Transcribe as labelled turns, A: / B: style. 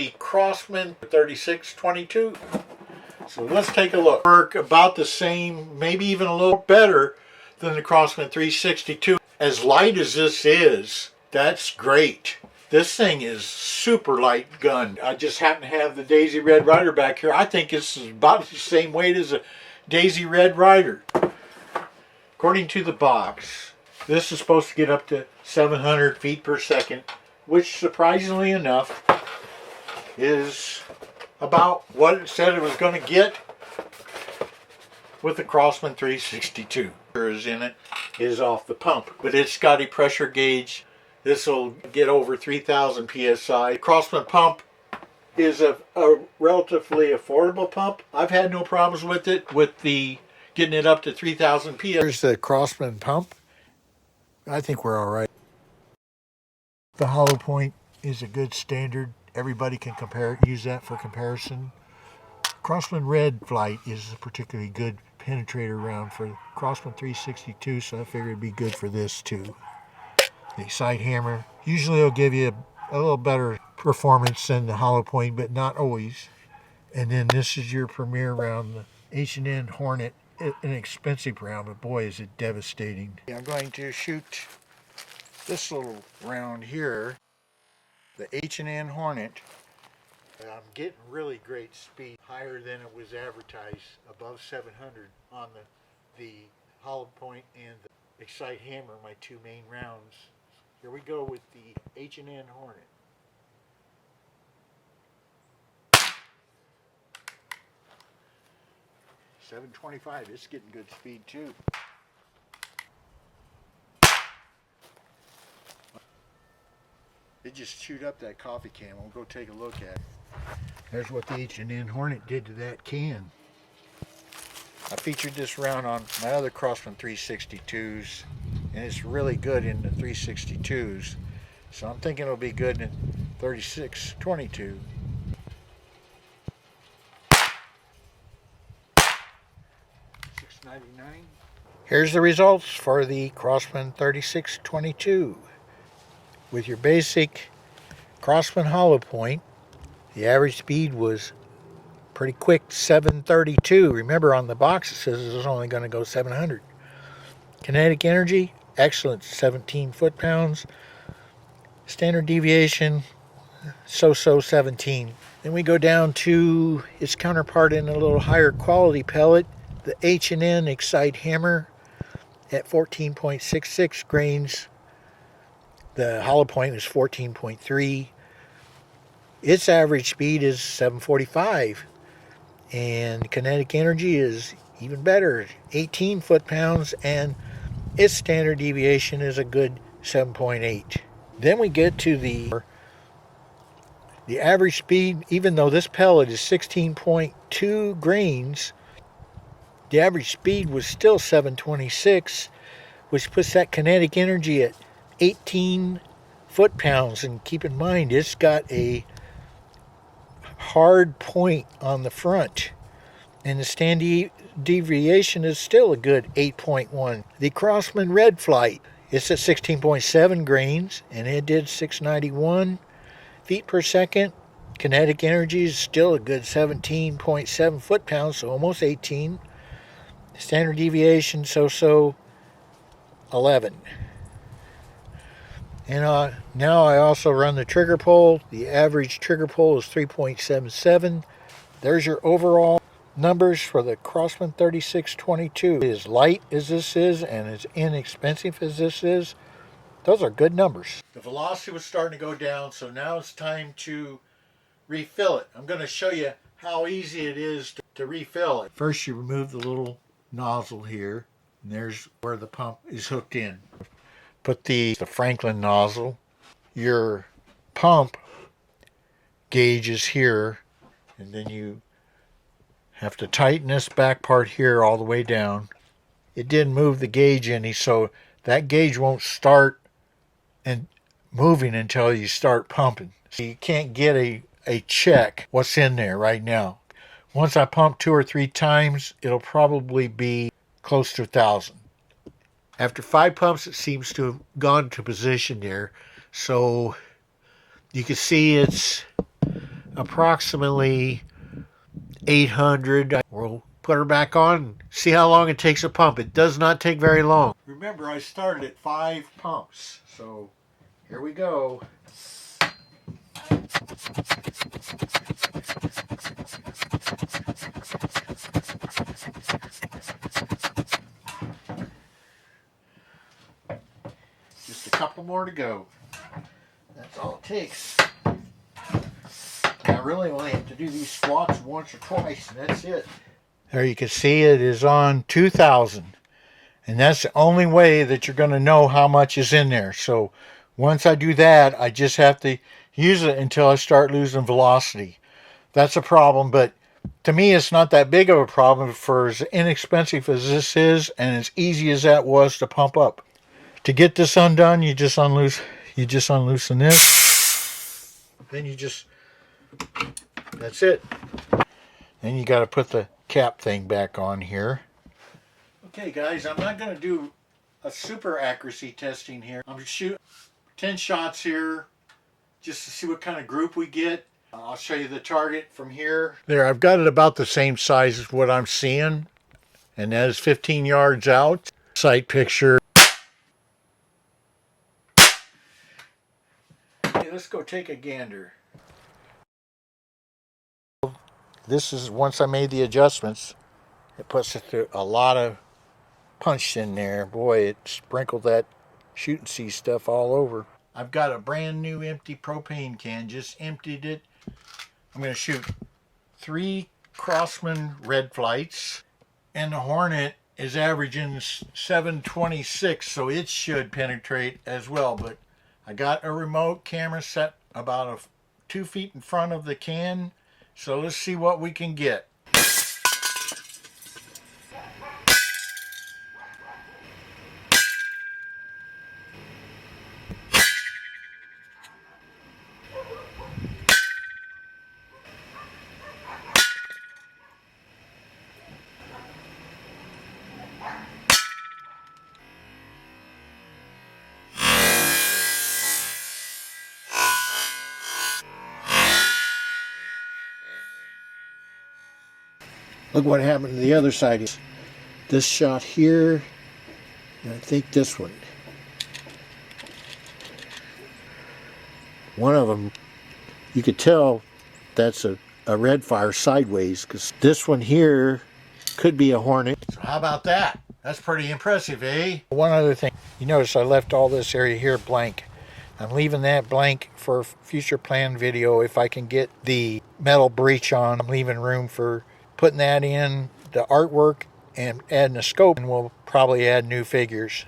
A: The Crosman 3622. So let's take a look. Work about the same, maybe even a little better than the Crosman 362. As light as this is, that's great. This thing is super light gun. I just happen to have the Daisy Red Ryder back here. I think it's about the same weight as a Daisy Red Ryder. According to the box, this is supposed to get up to 700 feet per second, which surprisingly enough is about what it said it was going to get with the Crosman 362. Is in it is off the pump, but it's got a pressure gauge. This will get over 3,000 psi. The Crosman pump is a relatively affordable pump. I've had no problems with it, with the getting it up to 3,000 psi. Here's the Crosman pump. I think we're all right. The hollow point is a good standard. Everybody can use that for comparison. Crosman Red Flight is a particularly good penetrator round for Crosman 362, so I figured it'd be good for this too. The side hammer usually will give you a little better performance than the hollow point, but not always. And then this is your premier round, the H&N Hornet. An expensive round, but boy is it devastating. I'm going to shoot this little round here, the H&N Hornet. I'm getting really great speed, higher than it was advertised, above 700 on the hollow point and the Excite Hammer, my two main rounds. Here we go with the H&N Hornet. .725, it's getting good speed too. It just chewed up that coffee can. We'll go take a look at it. There's what the H&N Hornet did to that can. I featured this round on my other Crosman 362s, and it's really good in the 362s. So I'm thinking it'll be good in 3622. $6.99. Here's the results for the Crosman 3622. With your basic Crosman hollow point, the average speed was pretty quick, 732. Remember, on the box it says it was only going to go 700. Kinetic energy, excellent, 17 foot-pounds. Standard deviation, so-so 17. Then we go down to its counterpart in a little higher quality pellet, the H&N Excite Hammer at 14.66 grains. The hollow point is 14.3. Its average speed is 745. And kinetic energy is even better, 18 foot-pounds, and its standard deviation is a good 7.8. Then we get to the average speed. Even though this pellet is 16.2 grains, the average speed was still 726, which puts that kinetic energy at 18 foot-pounds. And keep in mind, it's got a hard point on the front, and the standard deviation is still a good 8.1. The Crosman Red Flight, it's at 16.7 grains, and it did 691 feet per second. Kinetic energy is still a good 17.7 foot-pounds, so almost 18. Standard deviation, so-so 11. And now I also run the trigger pull. The average trigger pull is 3.77. There's your overall numbers for the Crosman 3622. As light as this is and as inexpensive as this is, those are good numbers. The velocity was starting to go down, so now it's time to refill it. I'm going to show you how easy it is to refill it. First, you remove the little nozzle here, and there's where the pump is hooked in. Put the Franklin nozzle. Your pump gauge is here, and then you have to tighten this back part here all the way down. It didn't move the gauge any, so that gauge won't start and moving until you start pumping. So you can't get a check what's in there right now. Once I pump 2 or 3 times, it'll probably be close to 1,000. After 5 pumps, it seems to have gone to position there. So you can see it's approximately 800. We'll put her back on, see how long it takes to pump. It does not take very long. Remember, I started at 5 pumps, so here we go. Just a couple more to go. That's all it takes. I really only have to do these squats once or twice, and that's it. There you can see it is on 2,000. And that's the only way that you're going to know how much is in there. So once I do that, I just have to use it until I start losing velocity. That's a problem, but to me, it's not that big of a problem for as inexpensive as this is and as easy as that was to pump up. To get this undone, you just unloosen this. Then that's it. Then you got to put the cap thing back on here. Okay guys, I'm not going to do a super accuracy testing here. I'm going to shoot 10 shots here just to see what kind of group we get. I'll show you the target from here. There, I've got it about the same size as what I'm seeing, and that is 15 yards out. Sight picture. Okay, let's go take a gander. This is, once I made the adjustments, it puts it through a lot of punch in there. Boy, it sprinkled that shoot and see stuff all over. I've got a brand new empty propane can, just emptied it. I'm going to shoot 3 Crosman red flights, and the Hornet is averaging 726, so it should penetrate as well. But I got a remote camera set about 2 feet in front of the can, so let's see what we can get. Look what happened to the other side. This shot here, and I think this one. One of them, you could tell that's a red fire sideways, because this one here could be a Hornet. So how about that? That's pretty impressive, eh? One other thing, you notice I left all this area here blank. I'm leaving that blank for a future planned video. If I can get the metal breech on, I'm leaving room for putting that in, the artwork, and adding a scope, and we'll probably add new figures.